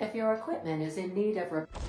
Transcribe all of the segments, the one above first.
If your equipment is in need of repair.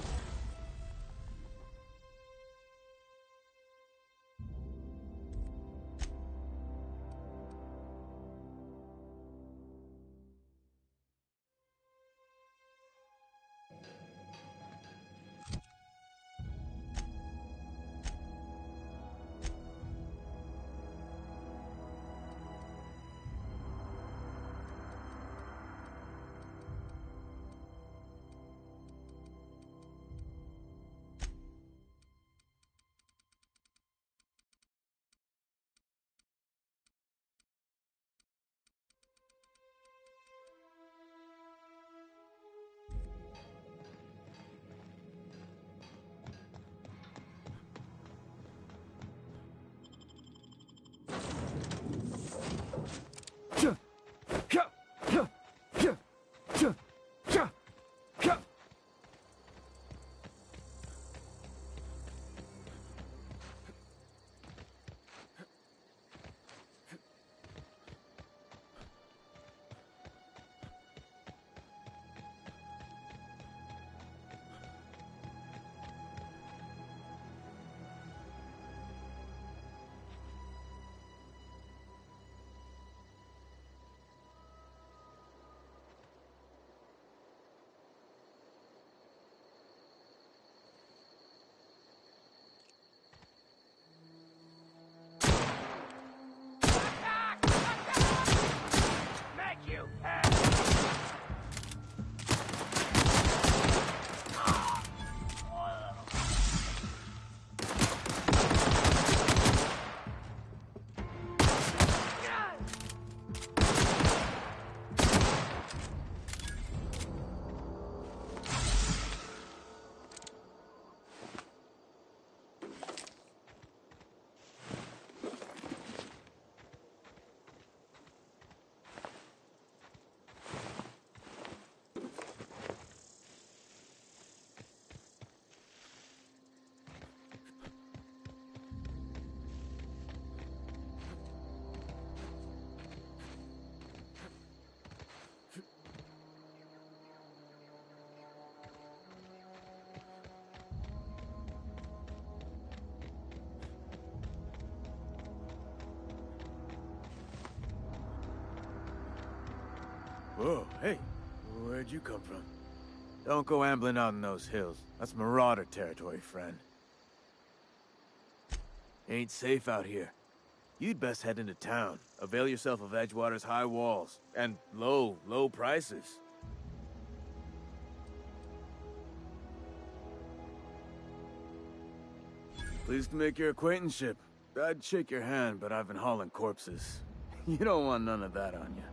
Whoa, hey, where'd you come from? Don't go ambling out in those hills. That's marauder territory, friend. Ain't safe out here. You'd best head into town. Avail yourself of Edgewater's high walls. And low prices. Pleased to make your acquaintanceship. I'd shake your hand, but I've been hauling corpses. You don't want none of that on you.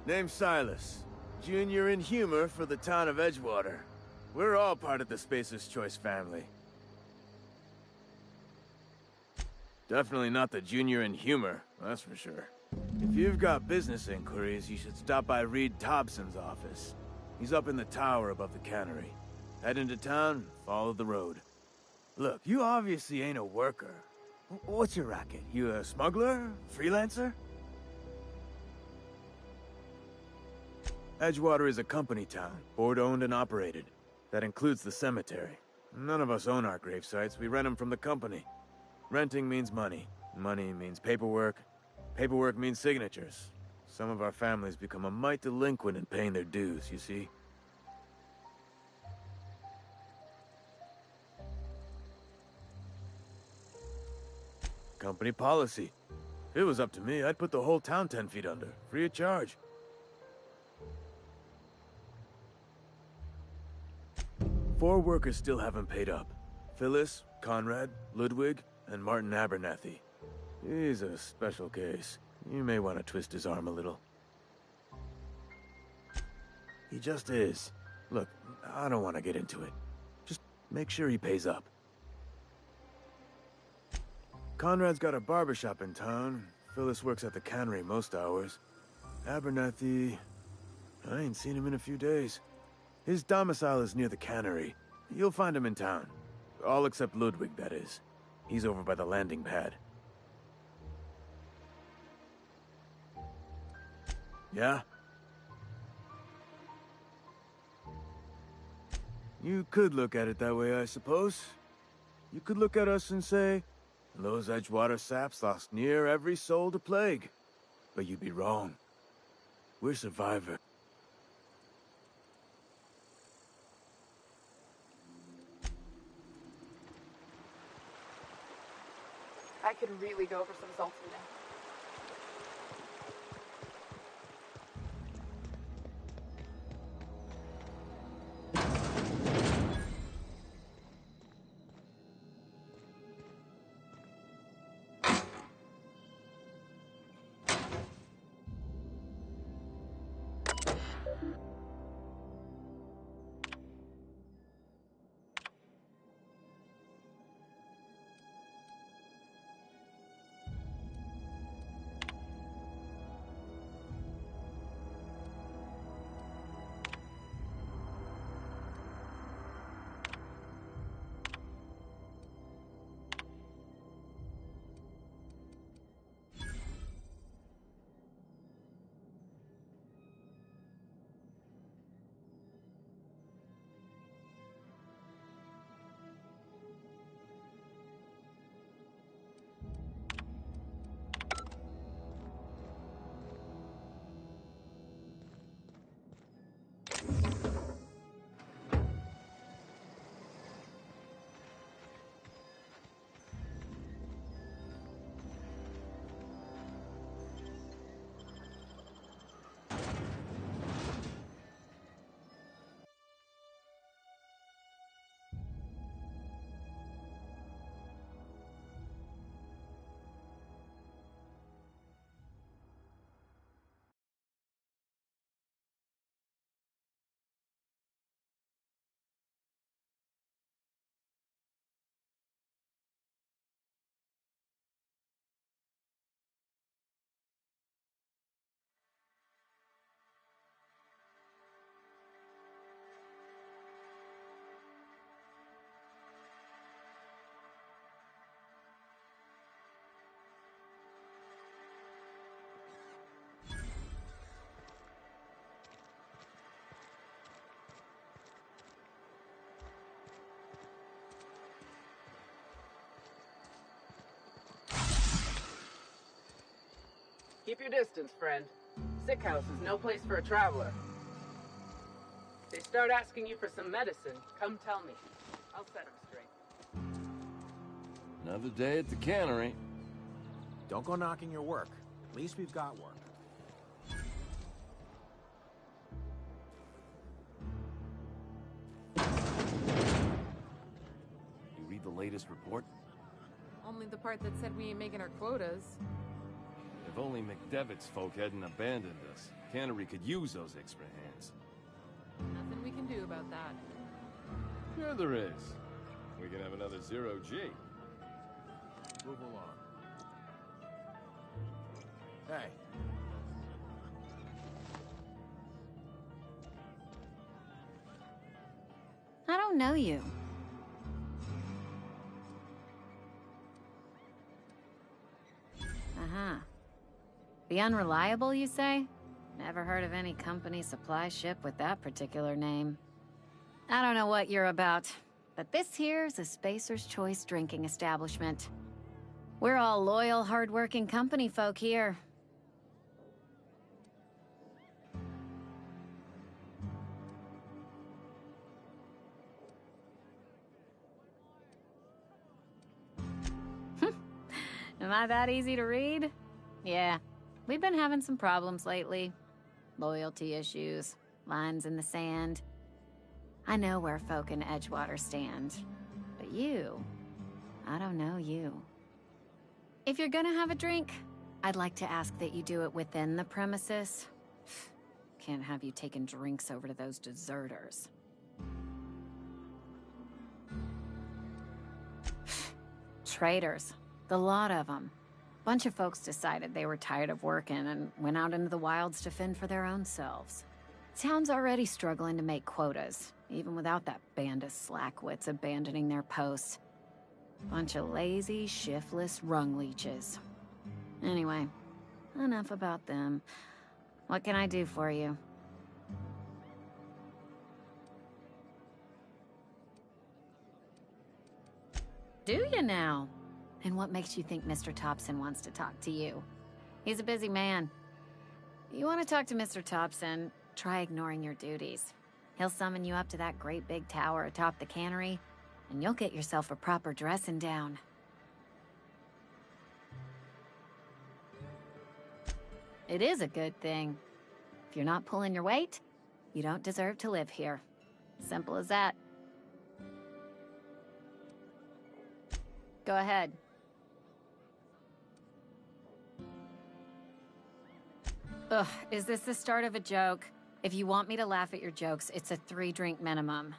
Name's Silas. Junior in humor for the town of Edgewater. We're all part of the Spacer's Choice family. Definitely not the junior in humor, that's for sure. If you've got business inquiries, you should stop by Reed Thompson's office. He's up in the tower above the cannery. Head into town, follow the road. Look, you obviously ain't a worker. What's your racket? You a smuggler? Freelancer? Edgewater is a company town, board-owned and operated. That includes the cemetery. None of us own our grave sites, we rent them from the company. Renting means money. Money means paperwork. Paperwork means signatures. Some of our families become a mite delinquent in paying their dues, you see? Company policy. If it was up to me, I'd put the whole town 10 feet under, free of charge. 4 workers still haven't paid up. Phyllis, Conrad, Ludwig, and Martin Abernathy. He's a special case. You may want to twist his arm a little. He just is. Look, I don't want to get into it. Just make sure he pays up. Conrad's got a barbershop in town. Phyllis works at the cannery most hours. Abernathy... I ain't seen him in a few days. His domicile is near the cannery. You'll find him in town. All except Ludwig, that is. He's over by the landing pad. Yeah? You could look at it that way, I suppose. You could look at us and say, those Edgewater saps lost near every soul to plague. But you'd be wrong. We're survivors. I could really go for some salty now. Keep your distance, friend. Sick house is no place for a traveler. If they start asking you for some medicine, come tell me. I'll set them straight. Another day at the cannery. Don't go knocking your work. At least we've got work. You read the latest report? Only the part that said we ain't making our quotas. If only McDevitt's folk hadn't abandoned us. Cannery could use those extra hands. Nothing we can do about that. Sure there is. We can have another zero-G. Move along. Hey. I don't know you. Uh-huh. The Unreliable, you say? Never heard of any company supply ship with that particular name. I don't know what you're about, but this here's a Spacer's Choice drinking establishment. We're all loyal, hard-working company folk here. Am I that easy to read? Yeah, we've been having some problems lately. Loyalty issues, lines in the sand. I know where folk in Edgewater stand. But you, I don't know you. If you're gonna have a drink, I'd like to ask that you do it within the premises. Can't have you taking drinks over to those deserters. Traitors. The lot of them. Bunch of folks decided they were tired of working and went out into the wilds to fend for their own selves. Town's already struggling to make quotas, even without that band of slackwits abandoning their posts. Bunch of lazy, shiftless rung leeches. Anyway, enough about them. What can I do for you? Do you now? And what makes you think Mr. Thompson wants to talk to you? He's a busy man. You want to talk to Mr. Thompson, try ignoring your duties. He'll summon you up to that great big tower atop the cannery, and you'll get yourself a proper dressing down. It is a good thing. If you're not pulling your weight, you don't deserve to live here. Simple as that. Go ahead. Ugh, is this the start of a joke? If you want me to laugh at your jokes, it's a 3-drink minimum.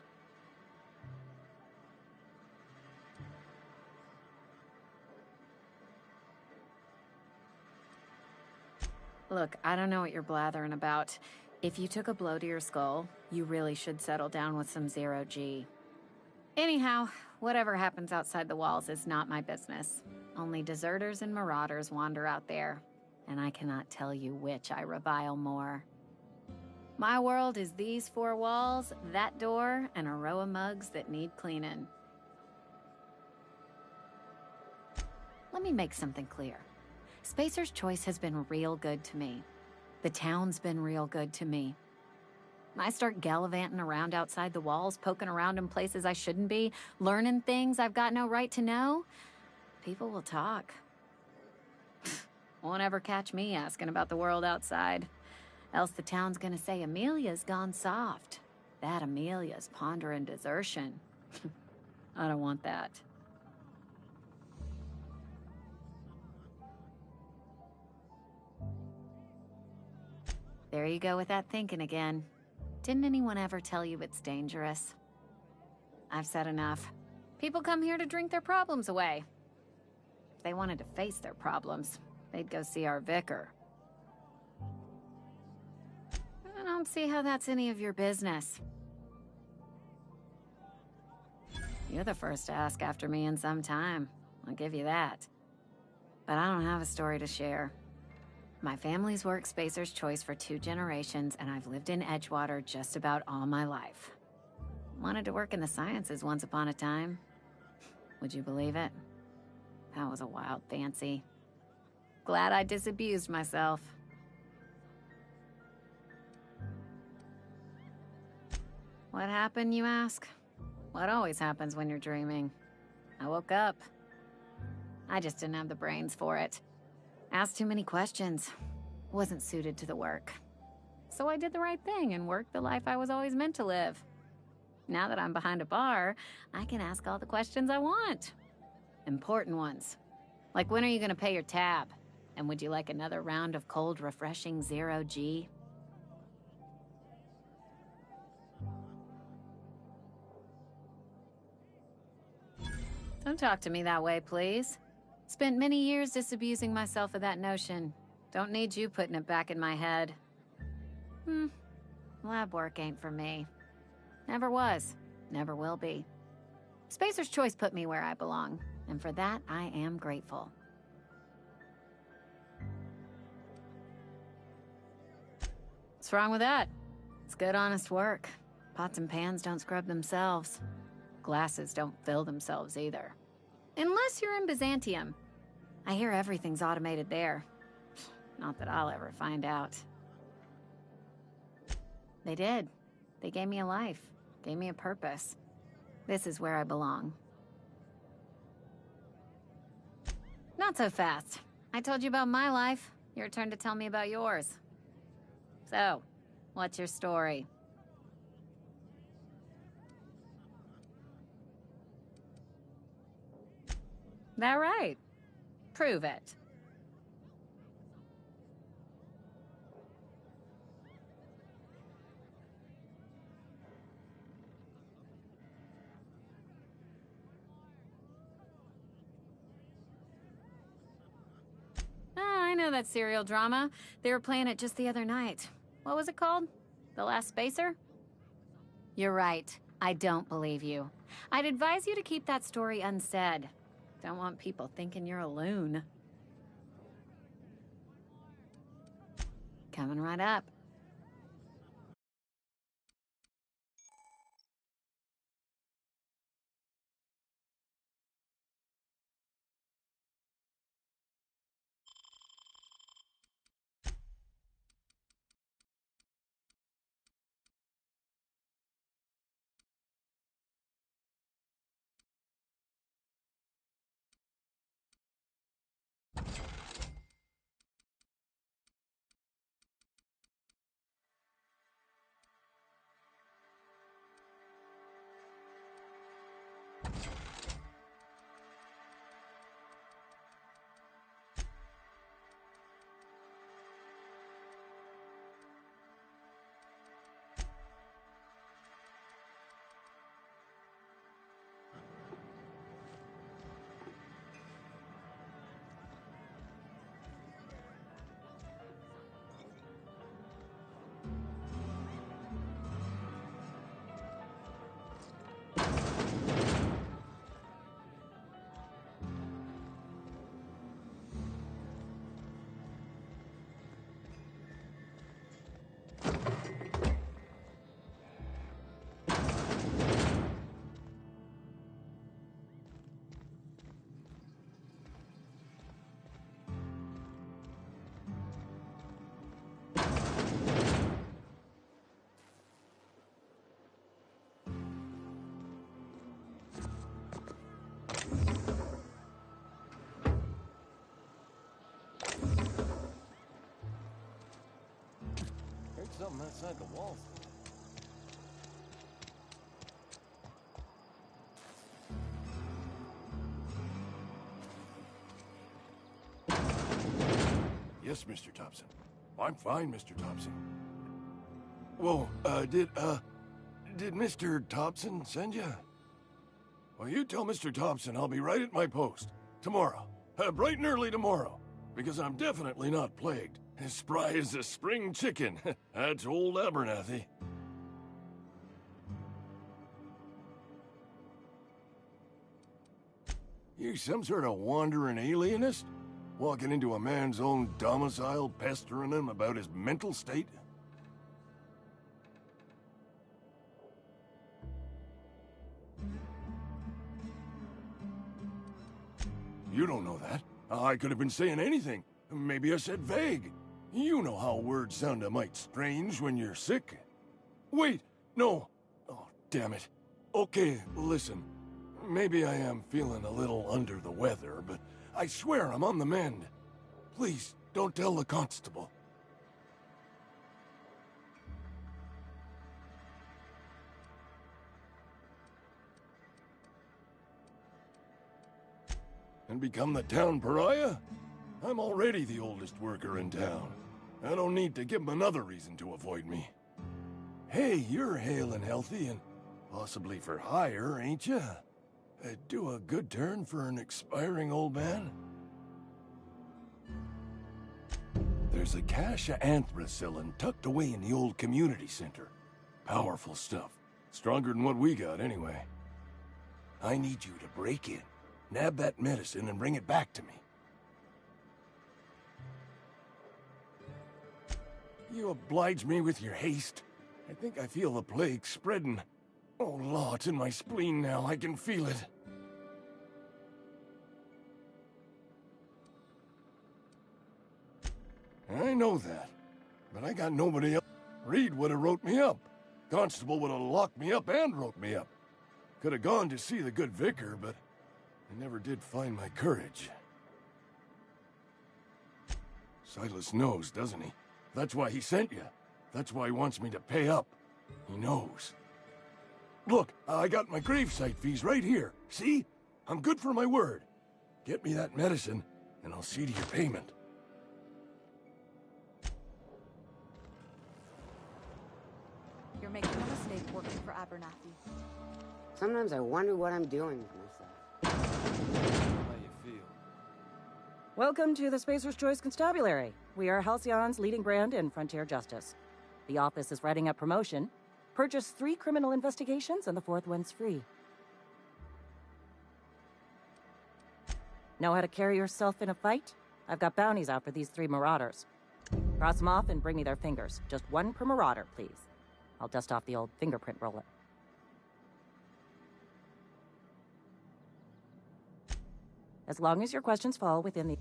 Look, I don't know what you're blathering about. If you took a blow to your skull, you really should settle down with some zero-G. Anyhow, whatever happens outside the walls is not my business. Only deserters and marauders wander out there, and I cannot tell you which I revile more. My world is these 4 walls, that door, and a row of mugs that need cleaning. Let me make something clear. Spacer's Choice has been real good to me. The town's been real good to me. I start gallivanting around outside the walls, poking around in places I shouldn't be, learning things I've got no right to know. People will talk. Won't ever catch me asking about the world outside. Else the town's gonna say Amelia's gone soft. That Amelia's pondering desertion. I don't want that. There you go with that thinking again. Didn't anyone ever tell you it's dangerous? I've said enough. People come here to drink their problems away. If they wanted to face their problems, they'd go see our vicar. I don't see how that's any of your business. You're the first to ask after me in some time. I'll give you that. But I don't have a story to share. My family's worked Spacer's Choice for 2 generations, and I've lived in Edgewater just about all my life. Wanted to work in the sciences once upon a time. Would you believe it? That was a wild fancy. Glad I disabused myself. What happened, you ask? What always happens when you're dreaming? I woke up. I just didn't have the brains for it. Asked too many questions. Wasn't suited to the work. So I did the right thing and worked the life I was always meant to live. Now that I'm behind a bar, I can ask all the questions I want. Important ones. Like, when are you gonna pay your tab? And would you like another round of cold, refreshing zero-G? Don't talk to me that way, please. Spent many years disabusing myself of that notion. Don't need you putting it back in my head. Lab work ain't for me. Never was. Never will be. Spacer's Choice put me where I belong, and for that, I am grateful. What's wrong with that? It's good, honest work. Pots and pans don't scrub themselves. Glasses don't fill themselves either. Unless you're in Byzantium. I hear everything's automated there. Not that I'll ever find out. They did. They gave me a life. Gave me a purpose. This is where I belong. Not so fast. I told you about my life. Your turn to tell me about yours. So, what's your story? That right? Prove it. I know that serial drama. They were playing it just the other night. What was it called? The Last Spacer? You're right. I don't believe you. I'd advise you to keep that story unsaid. Don't want people thinking you're a loon. Coming right up. Heard something outside the walls. Yes, Mr. Thompson. I'm fine, Mr. Thompson. Whoa, did Mr. Thompson send you? Well, you tell Mr. Thompson I'll be right at my post. Tomorrow. Bright and early tomorrow. Because I'm definitely not plagued. As spry as a spring chicken. That's old Abernathy. You some sort of wandering alienist? Walking into a man's own domicile, pestering him about his mental state? You don't know that. I could have been saying anything. Maybe I said vague. You know how words sound a mite strange when you're sick. Wait, no. Oh, damn it. Okay, listen. Maybe I am feeling a little under the weather, but I swear I'm on the mend. Please, don't tell the constable. And become the town pariah? I'm already the oldest worker in town. I don't need to give him another reason to avoid me. Hey, you're hale and healthy and possibly for hire, ain't you? Do a good turn for an expiring old man? There's a cache of anthracillin tucked away in the old community center. Powerful stuff. Stronger than what we got, anyway. I need you to break in, nab that medicine, and bring it back to me. You oblige me with your haste. I think I feel the plague spreading. Oh, Law, it's in my spleen now. I can feel it. I know that, but I got nobody else. Reed would have wrote me up. Constable would have locked me up and wrote me up. Could have gone to see the good vicar, but I never did find my courage. Silas knows, doesn't he? That's why he sent you. That's why he wants me to pay up. He knows. Look, I got my gravesite fees right here. See? I'm good for my word. Get me that medicine, and I'll see to your payment. You're making a mistake working for Abernathy. Sometimes I wonder what I'm doing with myself. How you feel? Welcome to the Spacer's Choice Constabulary. We are Halcyon's leading brand in frontier justice. The office is writing up promotion. Purchase 3 criminal investigations and the 4th one's free. Know how to carry yourself in a fight? I've got bounties out for these 3 marauders. Cross them off and bring me their fingers. Just 1 per marauder, please. I'll dust off the old fingerprint roller. As long as your questions fall within the...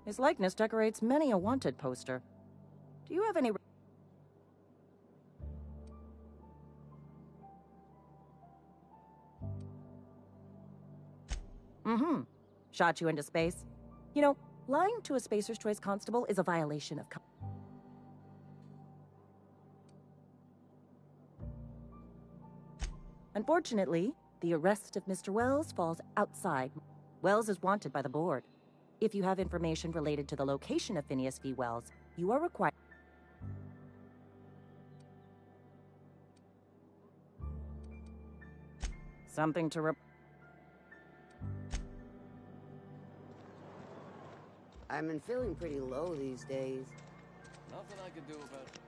His likeness decorates many a wanted poster. Do you have any... Shot you into space. You know, lying to a Spacer's Choice constable is a violation of... Unfortunately, the arrest of Mr. Wells falls outside. Wells is wanted by the board. If you have information related to the location of Phineas V. Wells, you are required. Something to I've been feeling pretty low these days. Nothing I could do about it.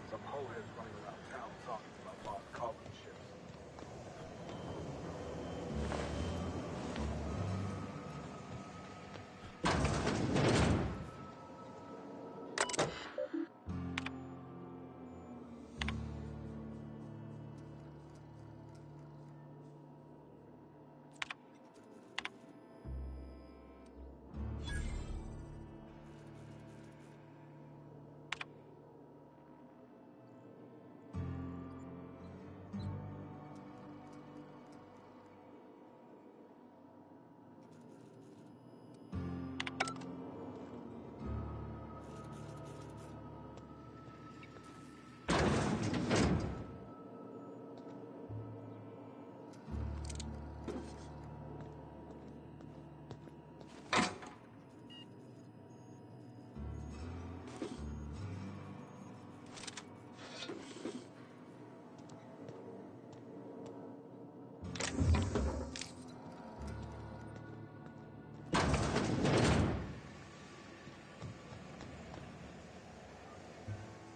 Some hoheads running around town talking about lost colony ships.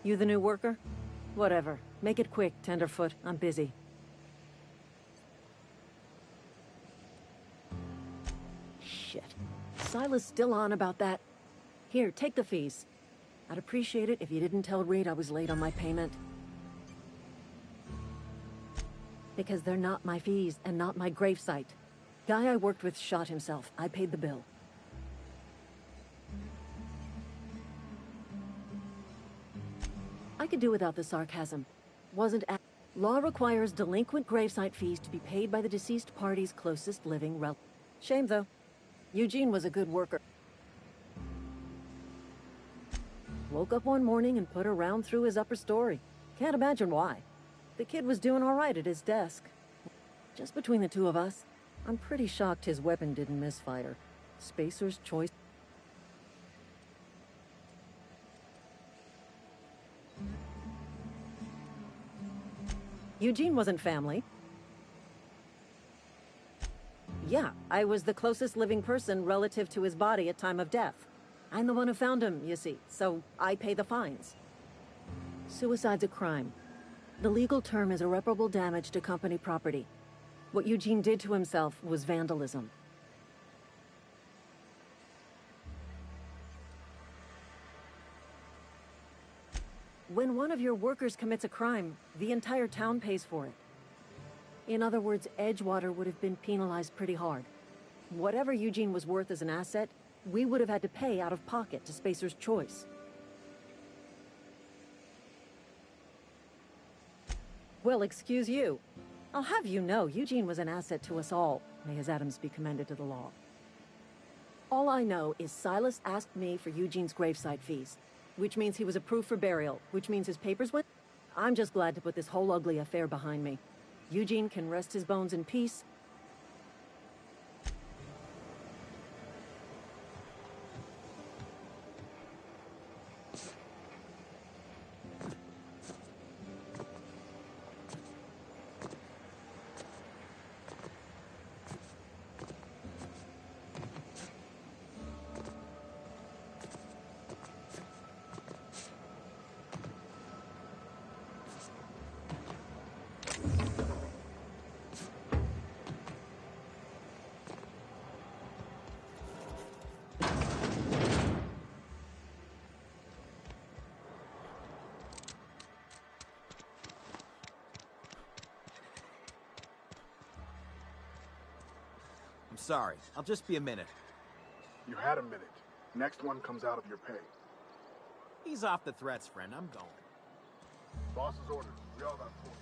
You the new worker? Whatever. Make it quick, Tenderfoot. I'm busy. Shit. Silas still on about that? Here, take the fees. I'd appreciate it if you didn't tell Reed I was late on my payment. Because they're not my fees and not my gravesite. Guy I worked with shot himself. I paid the bill. I could do without the sarcasm. Law requires delinquent gravesite fees to be paid by the deceased party's closest living relative. Shame, though. Eugene was a good worker. Woke up one morning and put a round through his upper story. Can't imagine why. The kid was doing all right at his desk. Just between the two of us, I'm pretty shocked his weapon didn't misfire. Spacer's choice. Eugene wasn't family. Yeah, I was the closest living person relative to his body at time of death. I'm the one who found him, you see, so I pay the fines. Suicide's a crime. The legal term is irreparable damage to company property. What Eugene did to himself was vandalism. When one of your workers commits a crime, the entire town pays for it. In other words, Edgewater would have been penalized pretty hard. Whatever Eugene was worth as an asset, we would have had to pay out of pocket to Spacer's Choice. Well, excuse you. I'll have you know, Eugene was an asset to us all. May his atoms be commended to the law. All I know is Silas asked me for Eugene's gravesite fees, which means he was approved for burial, which means his papers went. I'm just glad to put this whole ugly affair behind me. Eugene can rest his bones in peace. I'm sorry. I'll just be a minute. You had a minute. Next one comes out of your pay. Ease off the threats, friend. I'm going. Boss's orders. We all got 40.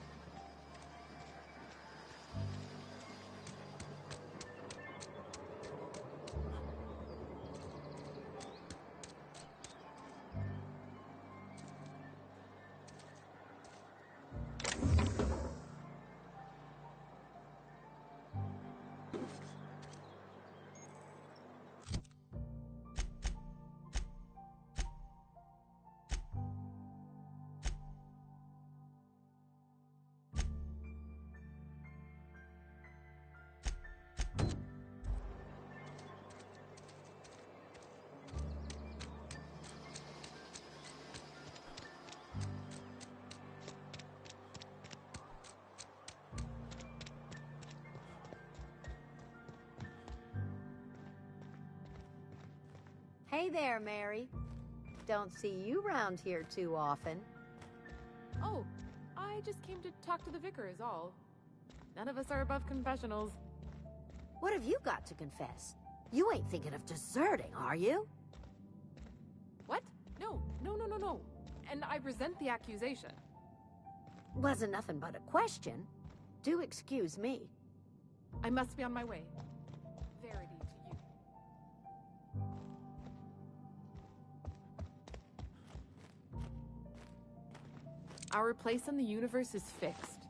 Hey there, Mary. Don't see you round here too often. Oh, I just came to talk to the vicar is all. None of us are above confessionals. What have you got to confess? You ain't thinking of deserting, are you? What? No. And I resent the accusation. Wasn't nothing but a question. Do excuse me. I must be on my way. Verity to you. Our place in the universe is fixed.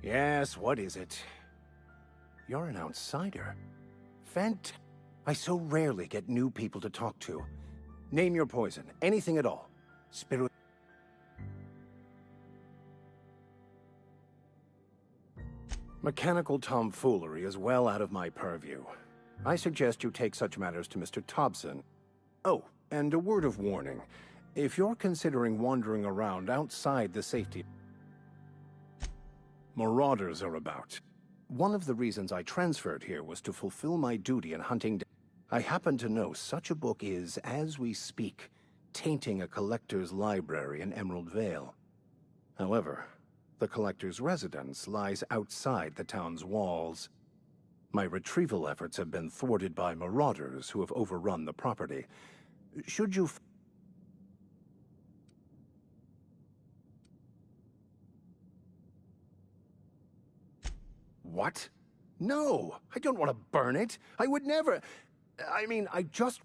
Yes, what is it? You're an outsider. I so rarely get new people to talk to. Name your poison, anything at all. Spirit... Mechanical tomfoolery is well out of my purview. I suggest you take such matters to Mr. Thompson. Oh, and a word of warning. If you're considering wandering around outside the safety... Marauders are about. One of the reasons I transferred here was to fulfill my duty in hunting. I happen to know such a book is, as we speak, tainting a collector's library in Emerald Vale. However, the collector's residence lies outside the town's walls. My retrieval efforts have been thwarted by marauders who have overrun the property. Should you... What? No, I don't want to burn it. I would never... I mean, I just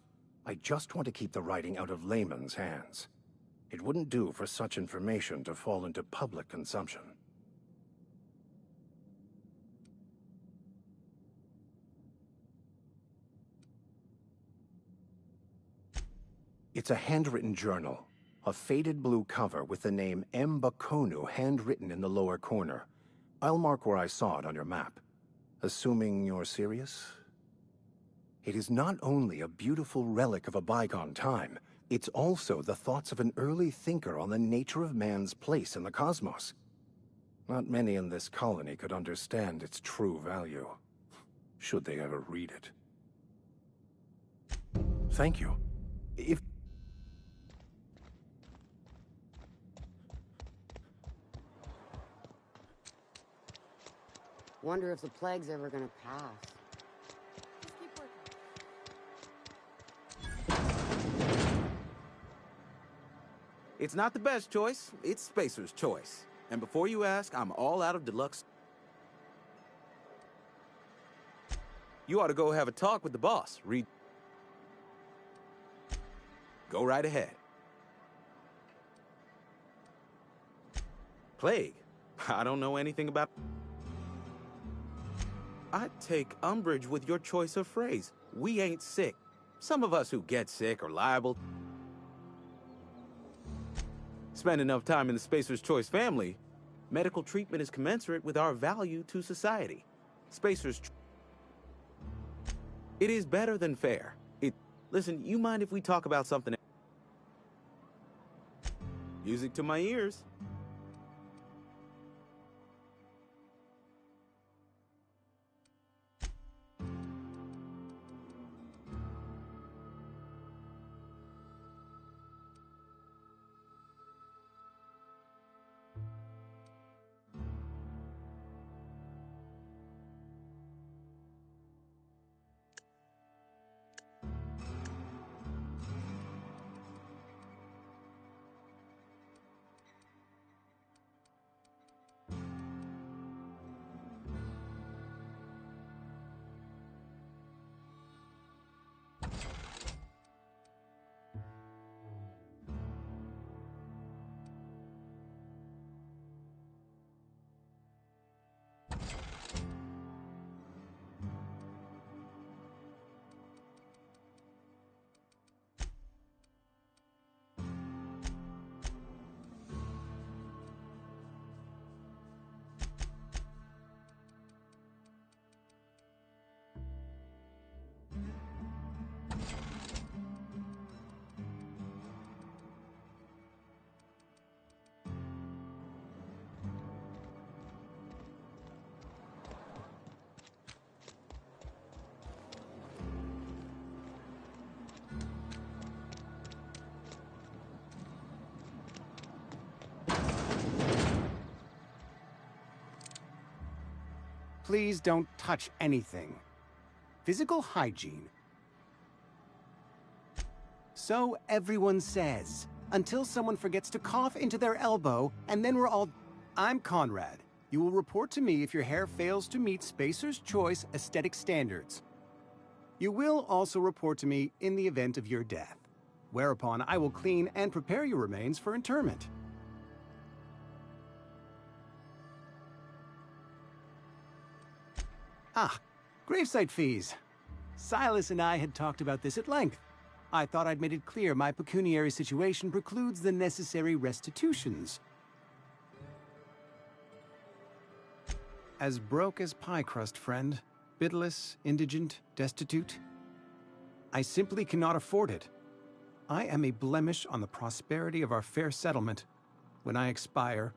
want to keep the writing out of layman's hands. It wouldn't do for such information to fall into public consumption. It's a handwritten journal, a faded blue cover with the name M. Bakonu handwritten in the lower corner. I'll mark where I saw it on your map. Assuming you're serious? It is not only a beautiful relic of a bygone time, it's also the thoughts of an early thinker on the nature of man's place in the cosmos. Not many in this colony could understand its true value, should they ever read it. Thank you. If... Wonder if the plague's ever gonna pass. It's not the best choice, it's Spacer's choice. And before you ask, I'm all out of deluxe. You ought to go have a talk with the boss. Go right ahead. Plague? I don't know anything about... I take umbrage with your choice of phrase. We ain't sick. Some of us who get sick are liable. Spend enough time in the Spacer's Choice family, medical treatment is commensurate with our value to society. It is better than fair. Listen, you mind if we talk about something? Music to my ears. Please don't touch anything. Physical hygiene. So everyone says, until someone forgets to cough into their elbow, and then we're all... I'm Conrad. You will report to me if your hair fails to meet Spacer's Choice aesthetic standards. You will also report to me in the event of your death, whereupon I will clean and prepare your remains for interment. Ah, gravesite fees. Silas and I had talked about this at length. I thought I'd made it clear my pecuniary situation precludes the necessary restitutions. As broke as pie crust, friend. Bidless, indigent, destitute. I simply cannot afford it. I am a blemish on the prosperity of our fair settlement. When I expire,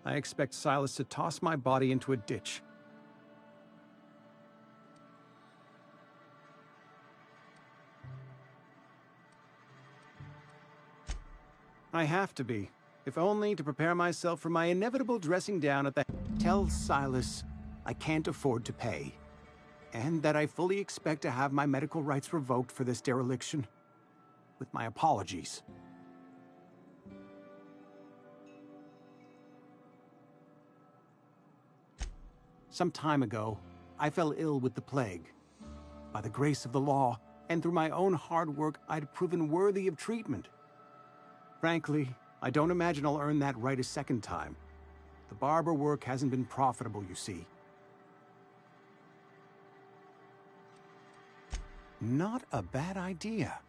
I expect Silas to toss my body into a ditch. I have to be, if only to prepare myself for my inevitable dressing down at the... Tell Silas I can't afford to pay, and that I fully expect to have my medical rights revoked for this dereliction. With my apologies. Some time ago, I fell ill with the plague. By the grace of the law, and through my own hard work, I'd proven worthy of treatment. Frankly, I don't imagine I'll earn that right a second time. The barber work hasn't been profitable, you see. Not a bad idea.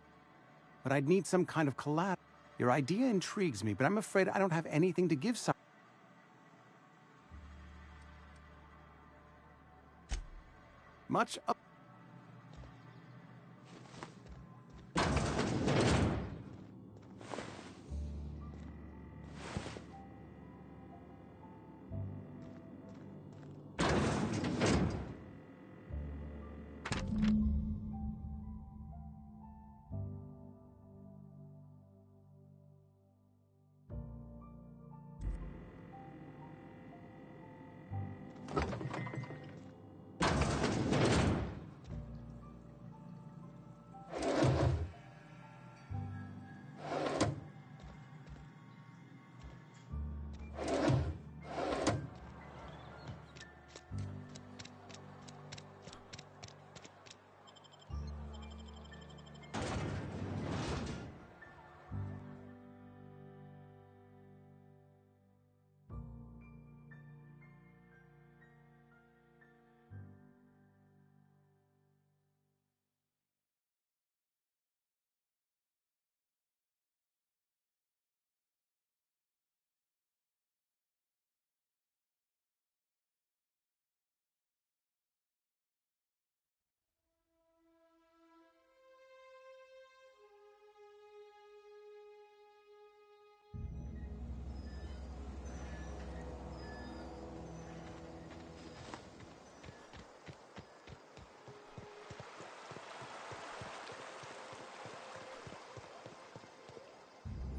But I'd need some kind of collateral. Your idea intrigues me, but I'm afraid I don't have anything to give some. Much up.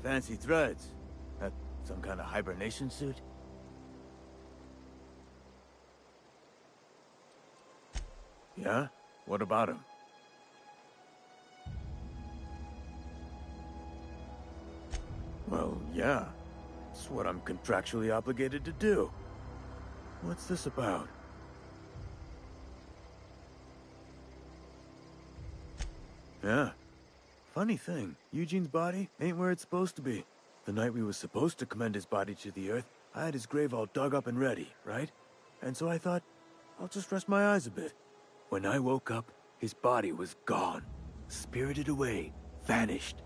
Fancy threads. That some kind of hibernation suit? Yeah? What about him? Well, yeah. It's what I'm contractually obligated to do. What's this about? Yeah. Funny thing, Eugene's body ain't where it's supposed to be. The night we was supposed to commend his body to the earth, I had his grave all dug up and ready, right? And so I thought, I'll just rest my eyes a bit. When I woke up, his body was gone. Spirited away, vanished.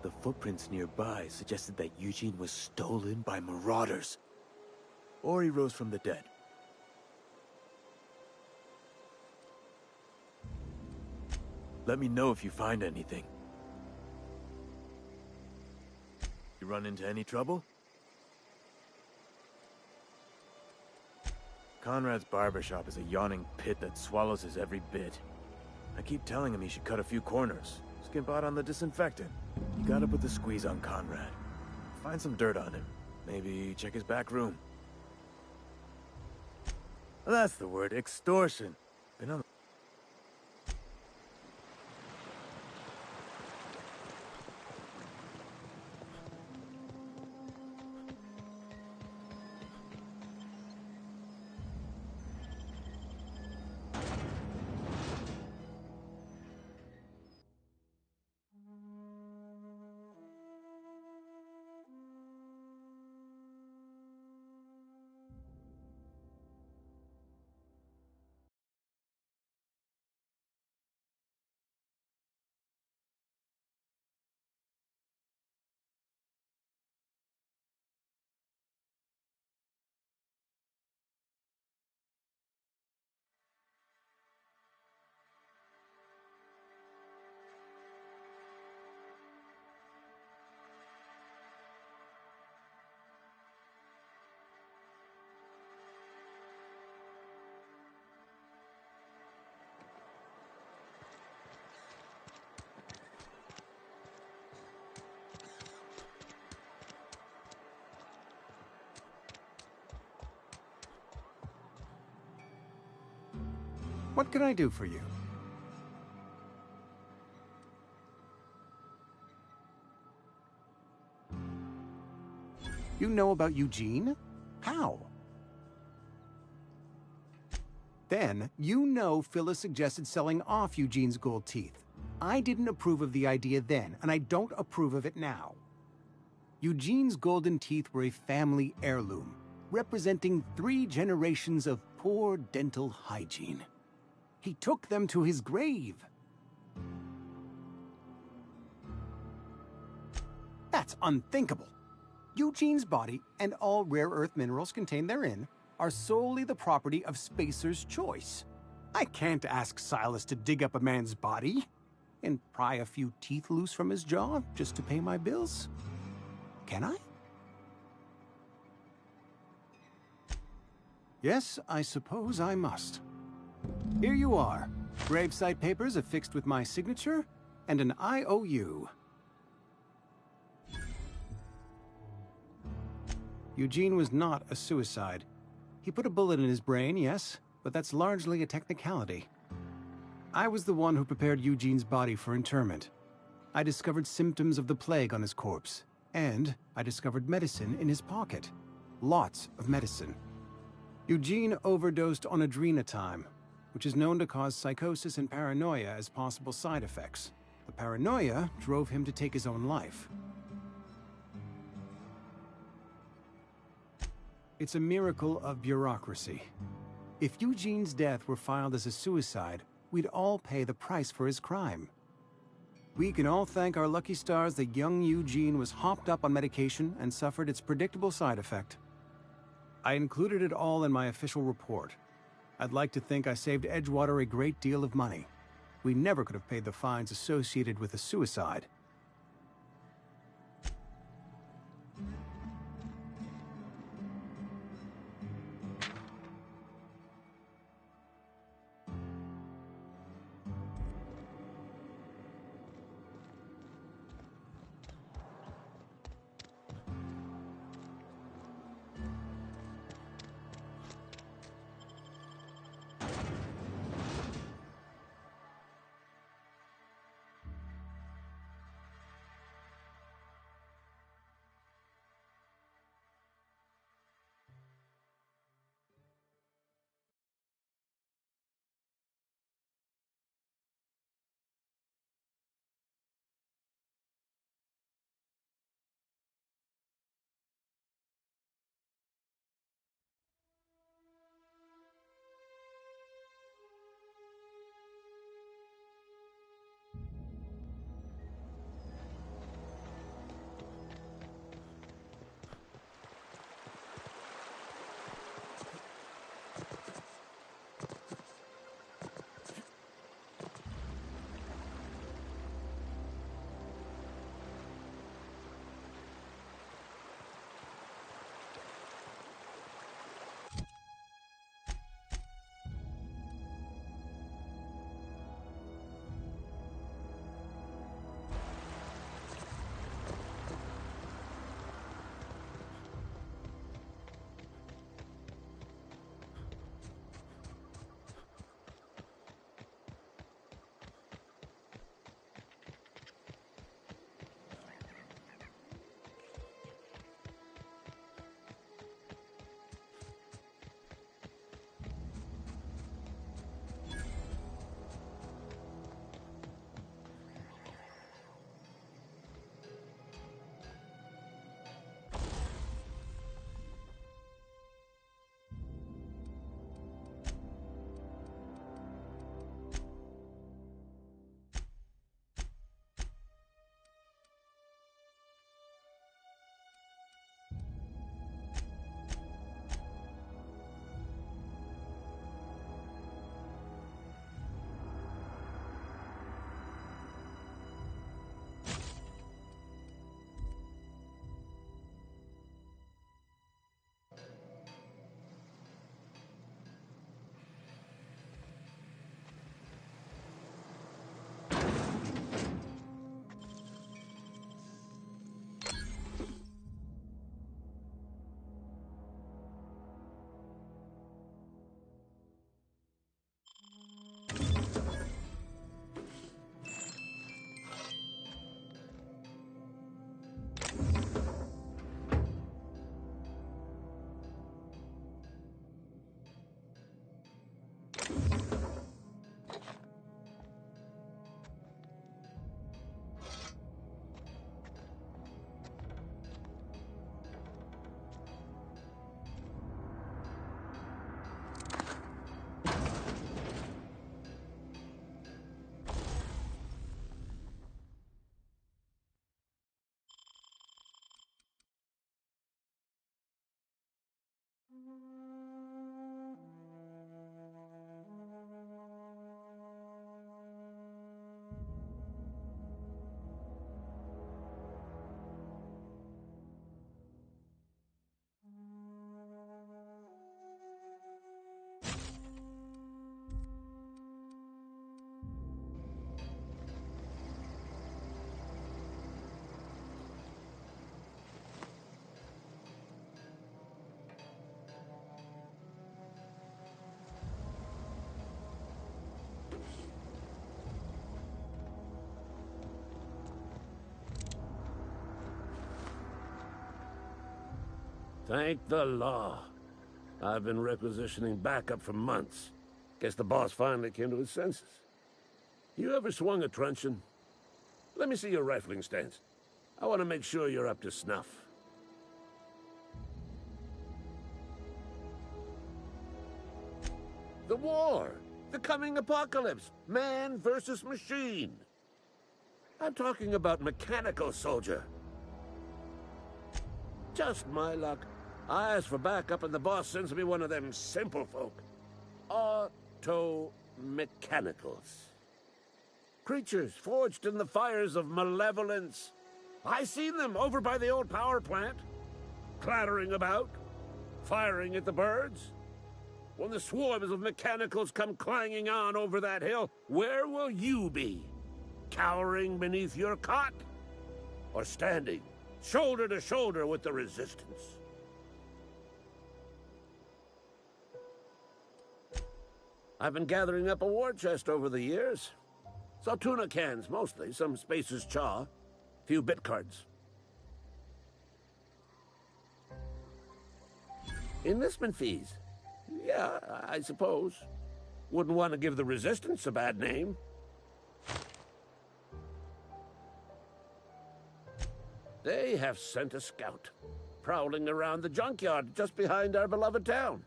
The footprints nearby suggested that Eugene was stolen by marauders. Or he rose from the dead. Let me know if you find anything. You run into any trouble? Conrad's barbershop is a yawning pit that swallows his every bit. I keep telling him he should cut a few corners. Skimp out on the disinfectant. You gotta put the squeeze on Conrad. Find some dirt on him. Maybe check his back room. That's the word, extortion. Been on What can I do for you? You know about Eugene? How? Then, you know Phyllis suggested selling off Eugene's gold teeth. I didn't approve of the idea then, and I don't approve of it now. Eugene's golden teeth were a family heirloom, representing 3 generations of poor dental hygiene. He took them to his grave. That's unthinkable. Eugene's body and all rare earth minerals contained therein are solely the property of Spacer's Choice. I can't ask Silas to dig up a man's body and pry a few teeth loose from his jaw just to pay my bills. Can I? Yes, I suppose I must. Here you are. Gravesite papers affixed with my signature and an IOU. Eugene was not a suicide. He put a bullet in his brain, yes, but that's largely a technicality. I was the one who prepared Eugene's body for interment. I discovered symptoms of the plague on his corpse, and I discovered medicine in his pocket. Lots of medicine. Eugene overdosed on adrenatime, which is known to cause psychosis and paranoia as possible side effects. The paranoia drove him to take his own life. It's a miracle of bureaucracy. If Eugene's death were filed as a suicide, we'd all pay the price for his crime. We can all thank our lucky stars that young Eugene was hopped up on medication and suffered its predictable side effect. I included it all in my official report. I'd like to think I saved Edgewater a great deal of money. We never could have paid the fines associated with a suicide. Thank the law. I've been requisitioning backup for months. Guess the boss finally came to his senses. You ever swung a truncheon? Let me see your rifling stance. I want to make sure you're up to snuff. The war! The coming apocalypse! Man versus machine! I'm talking about mechanical soldier. Just my luck. I ask for backup and the boss sends me one of them simple folk. Auto-mechanicals. Creatures forged in the fires of malevolence. I seen them over by the old power plant. Clattering about. Firing at the birds. When the swarms of mechanicals come clanging on over that hill, where will you be? Cowering beneath your cot? Or standing, shoulder to shoulder with the resistance? I've been gathering up a war chest over the years. Saw tuna cans, mostly, some Spacer's chaw, few bit cards. Enlistment fees. Yeah, I suppose. Wouldn't want to give the Resistance a bad name. They have sent a scout, prowling around the junkyard just behind our beloved town.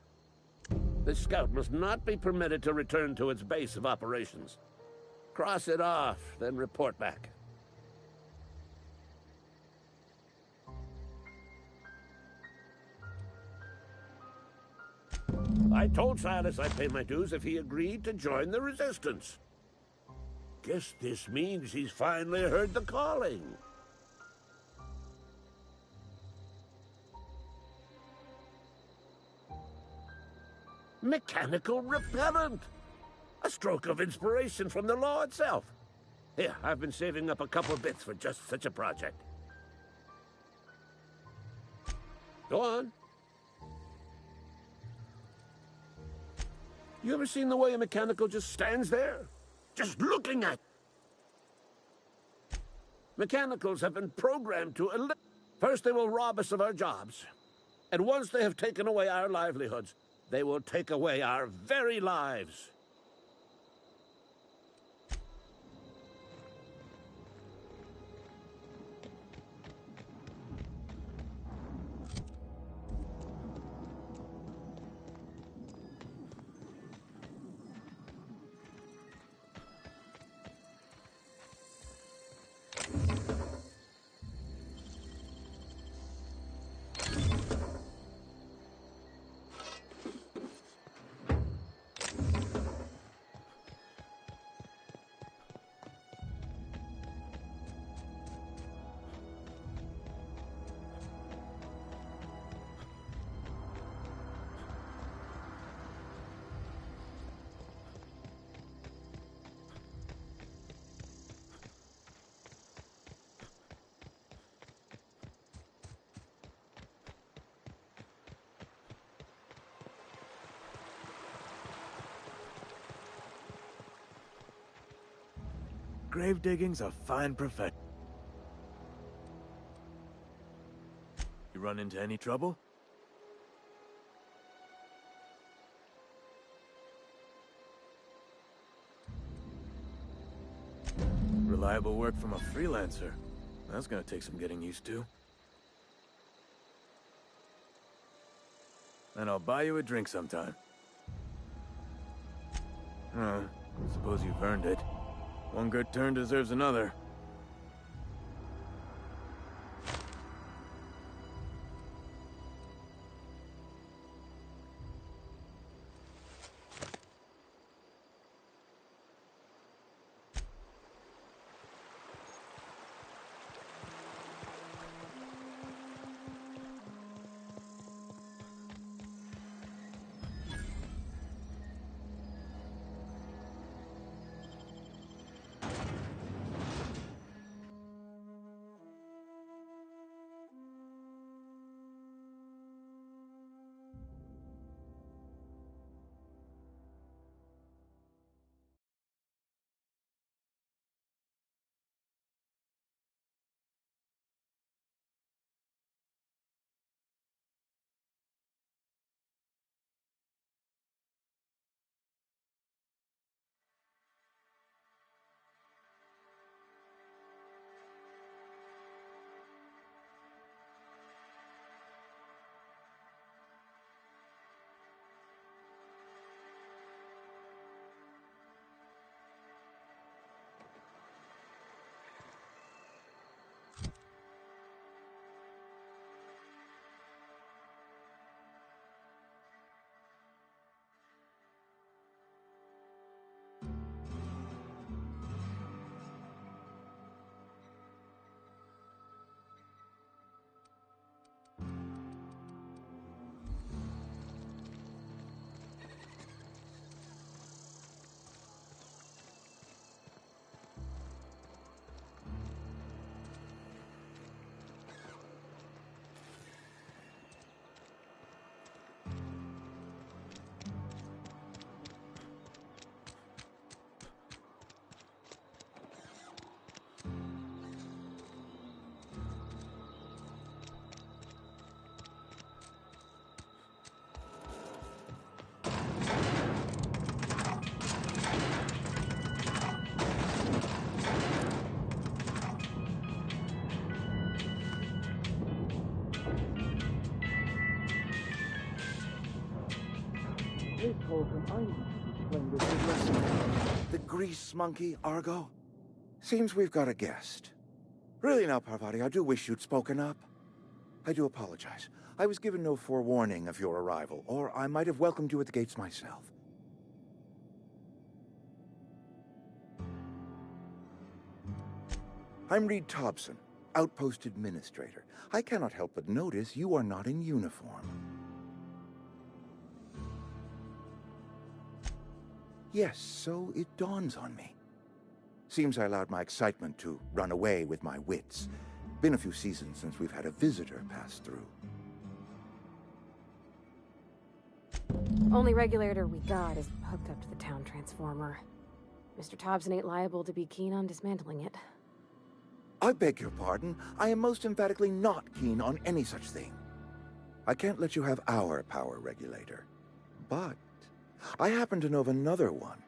This scout must not be permitted to return to its base of operations. Cross it off, then report back. I told Silas I'd pay my dues if he agreed to join the Resistance. Guess this means he's finally heard the calling. Mechanical repellent! A stroke of inspiration from the law itself. Here, I've been saving up a couple bits for just such a project. Go on. You ever seen the way a mechanical just stands there? Just looking at... Mechanicals have been programmed to... First they will rob us of our jobs. And once they have taken away our livelihoods, they will take away our very lives. Grave digging's a fine profession. You run into any trouble? Reliable work from a freelancer. That's gonna take some getting used to. And I'll buy you a drink sometime. I suppose you've earned it. One good turn deserves another. Hey, Holcomb, I'm playing with your lesson. The grease monkey, Argo? Seems we've got a guest. Really now, Parvati, I do wish you'd spoken up. I do apologize. I was given no forewarning of your arrival, or I might have welcomed you at the gates myself. I'm Reed Thompson, Outpost Administrator. I cannot help but notice you are not in uniform. Yes, so it dawns on me. Seems I allowed my excitement to run away with my wits. Been a few seasons since we've had a visitor pass through. Only regulator we got is hooked up to the town transformer. Mr. Thompson ain't liable to be keen on dismantling it. I beg your pardon. I am most emphatically not keen on any such thing. I can't let you have our power regulator. But I happen to know of another one.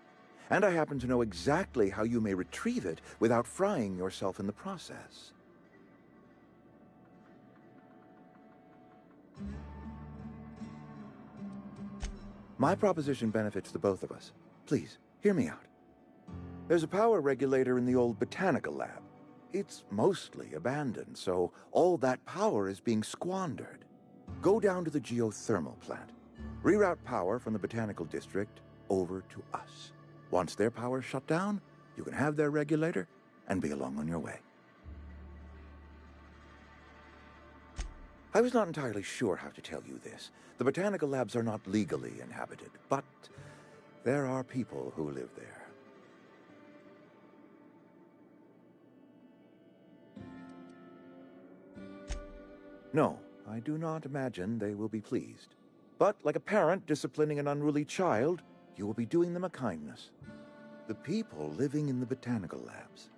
And I happen to know exactly how you may retrieve it without frying yourself in the process. My proposition benefits the both of us. Please, hear me out. There's a power regulator in the old botanical lab. It's mostly abandoned, so all that power is being squandered. Go down to the geothermal plant. Reroute power from the botanical district over to us. Once their power's shut down, you can have their regulator and be along on your way. I was not entirely sure how to tell you this. The botanical labs are not legally inhabited, but there are people who live there. No, I do not imagine they will be pleased. But like a parent disciplining an unruly child, you will be doing them a kindness. The people living in the botanical labs,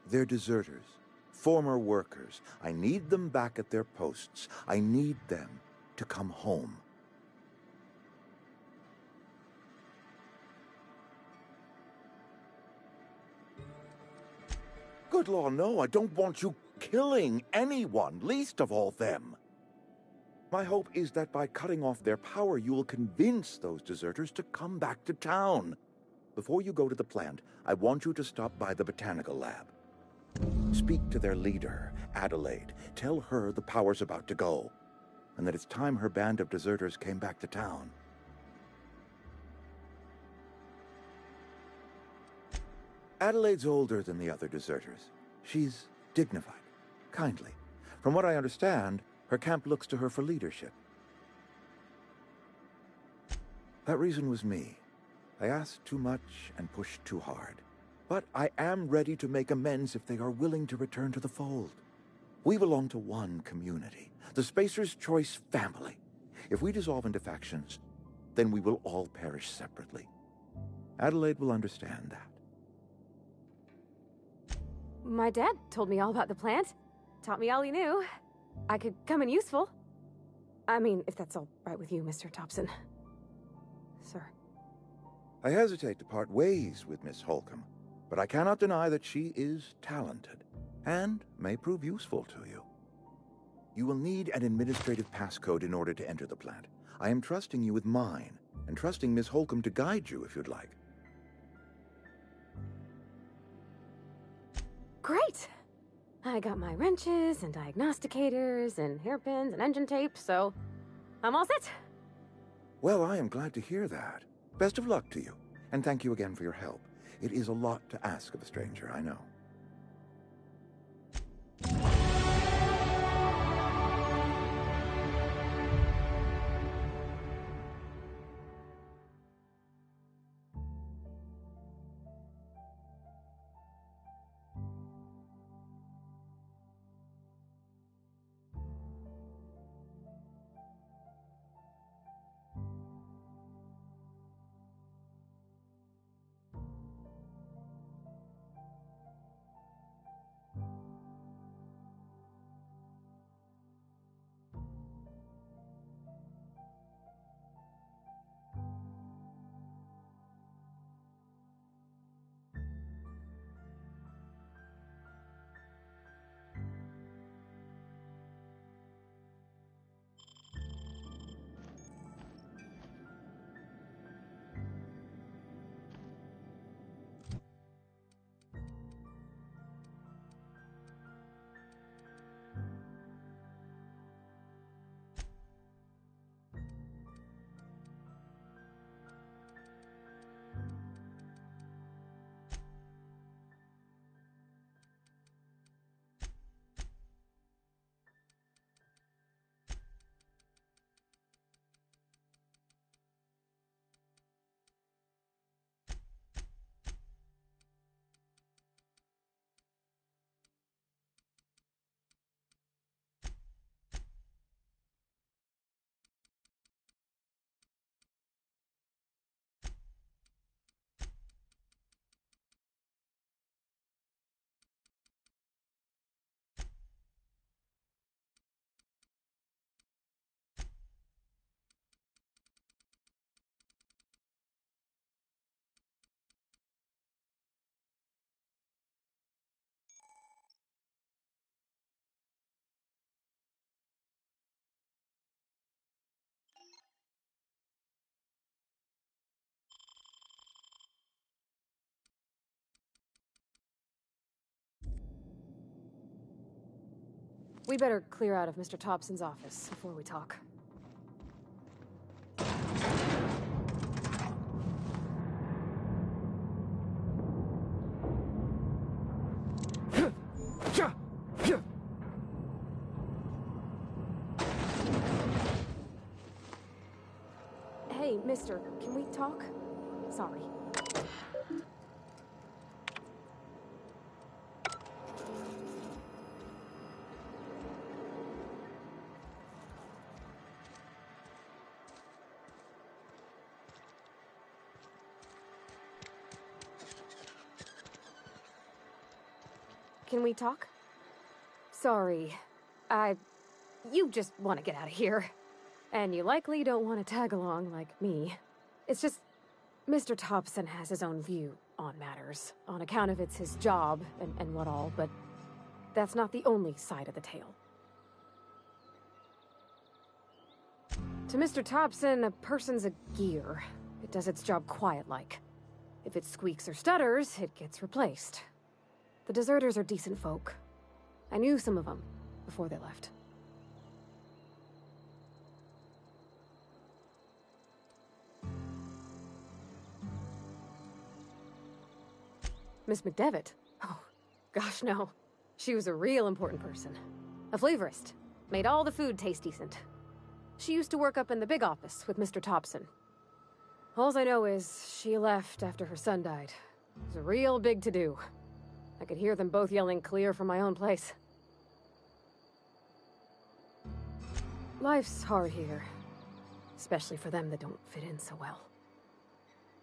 they're deserters, former workers. I need them back at their posts. I need them to come home. Good law, no, I don't want you killing anyone, least of all them. My hope is that by cutting off their power, you will convince those deserters to come back to town. Before you go to the plant, I want you to stop by the botanical lab. Speak to their leader, Adelaide. Tell her the power's about to go, and that it's time her band of deserters came back to town. Adelaide's older than the other deserters. She's dignified, kindly. From what I understand, her camp looks to her for leadership. That reason was me. I asked too much and pushed too hard. But I am ready to make amends if they are willing to return to the fold. We belong to one community, the Spacer's Choice family. If we dissolve into factions, then we will all perish separately. Adelaide will understand that. My dad told me all about the plant. Taught me all he knew. I could come in useful. I mean, if that's all right with you, Mr. Thompson. Sir. I hesitate to part ways with Miss Holcomb, but I cannot deny that she is talented and may prove useful to you. You will need an administrative passcode in order to enter the plant. I am trusting you with mine, and trusting Miss Holcomb to guide you if you'd like. Great! I got my wrenches and diagnosticators and hairpins and engine tape, so I'm all set. Well, I am glad to hear that. Best of luck to you, and thank you again for your help. It is a lot to ask of a stranger, I know. We better clear out of Mr. Thompson's office before we talk. Hey, mister, can we talk? Sorry. Can we talk? Sorry. You just want to get out of here. And you likely don't want to tag along like me. It's just, Mr. Thompson has his own view on matters, on account of it's his job and what all, but that's not the only side of the tale. To Mr. Thompson, a person's a gear. It does its job quiet-like. If it squeaks or stutters, it gets replaced. The deserters are decent folk. I knew some of them before they left. Miss McDevitt? Oh, gosh, no. She was a real important person. A flavorist. Made all the food taste decent. She used to work up in the big office with Mr. Thompson. Alls I know is she left after her son died. It was a real big to-do. I could hear them both yelling clear from my own place. Life's hard here. Especially for them that don't fit in so well.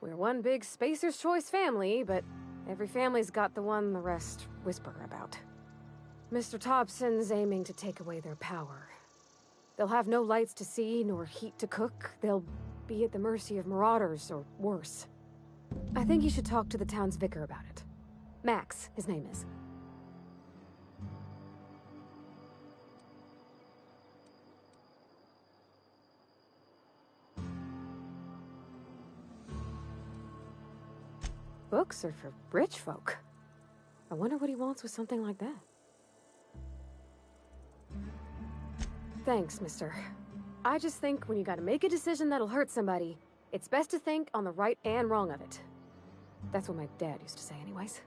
We're one big Spacer's Choice family, but every family's got the one the rest whisper about. Mr. Thompson's aiming to take away their power. They'll have no lights to see, nor heat to cook. They'll be at the mercy of marauders, or worse. I think you should talk to the town's vicar about it. Max, his name is. Books are for rich folk. I wonder what he wants with something like that. Thanks, mister. I just think when you gotta make a decision that'll hurt somebody, it's best to think on the right and wrong of it. That's what my dad used to say anyways.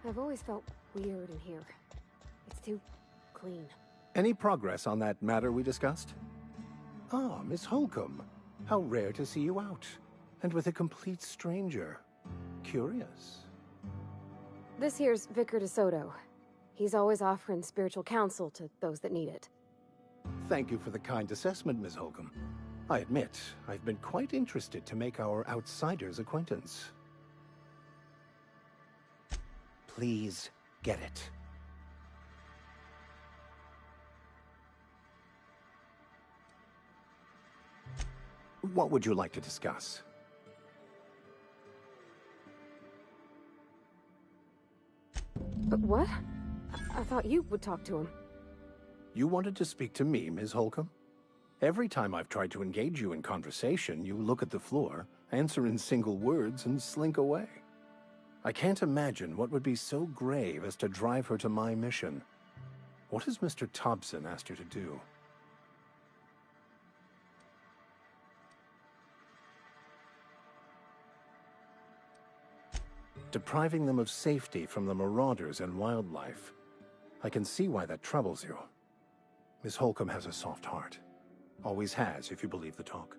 I've always felt weird in here. It's too clean. Any progress on that matter we discussed? Ah, Miss Holcomb. How rare to see you out. And with a complete stranger. Curious. This here's Vicar DeSoto. He's always offering spiritual counsel to those that need it. Thank you for the kind assessment, Miss Holcomb. I admit, I've been quite interested to make our outsider's acquaintance. Please get it. What would you like to discuss? But what? I thought you would talk to him. You wanted to speak to me, Ms. Holcomb? Every time I've tried to engage you in conversation, you look at the floor, answer in single words, and slink away. I can't imagine what would be so grave as to drive her to my mission. What has Mr. Thompson asked her to do? Depriving them of safety from the marauders and wildlife. I can see why that troubles you. Miss Holcomb has a soft heart. Always has, if you believe the talk.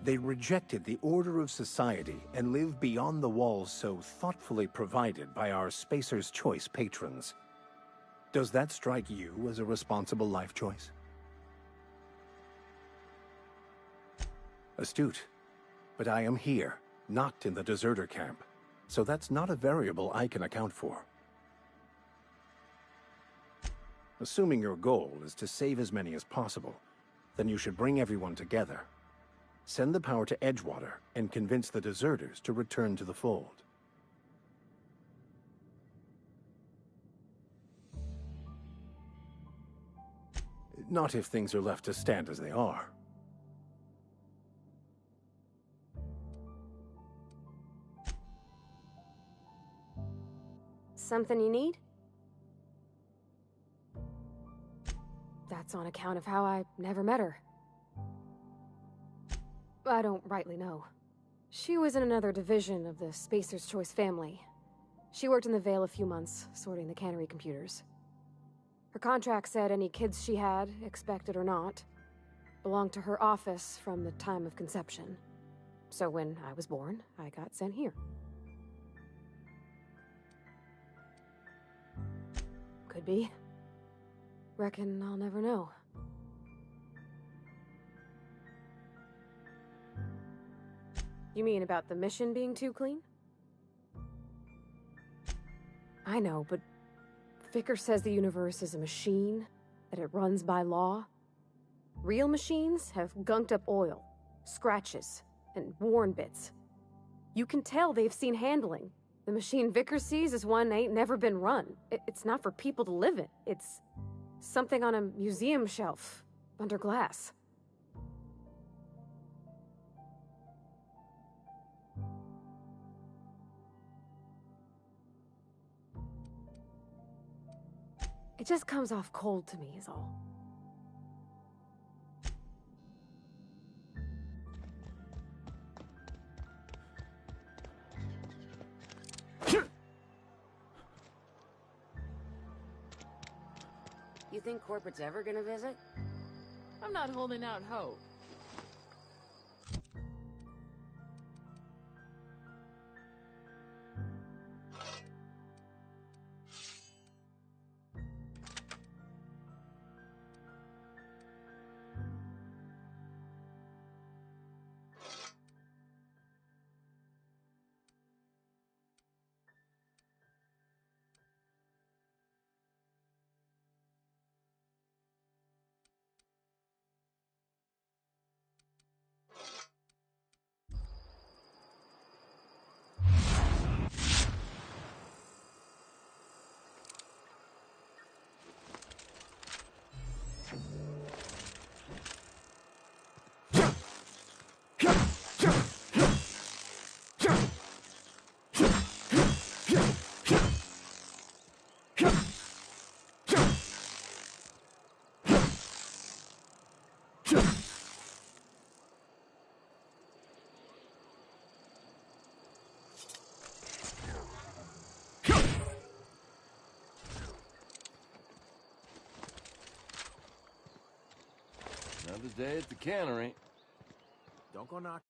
They rejected the order of society and live beyond the walls so thoughtfully provided by our Spacer's Choice patrons. Does that strike you as a responsible life choice? Astute. But I am here, not in the deserter camp, so that's not a variable I can account for. Assuming your goal is to save as many as possible, then you should bring everyone together. Send the power to Edgewater and convince the deserters to return to the fold. Not if things are left to stand as they are. Something you need? That's on account of how I never met her. I don't rightly know. She was in another division of the Spacer's Choice family. She worked in the Vale a few months, sorting the cannery computers. Her contract said any kids she had, expected or not, belonged to her office from the time of conception. So when I was born, I got sent here. Could be. Reckon I'll never know. You mean about the mission being too clean? I know, but Vickers says the universe is a machine, that it runs by law. Real machines have gunked up oil, scratches, and worn bits. You can tell they've seen handling. The machine Vickers sees is one ain't never been run. It's not for people to live in. It's something on a museum shelf, under glass. It just comes off cold to me, is all. You think corporate's ever gonna visit? I'm not holding out hope. Another day at the cannery. Don't go knock.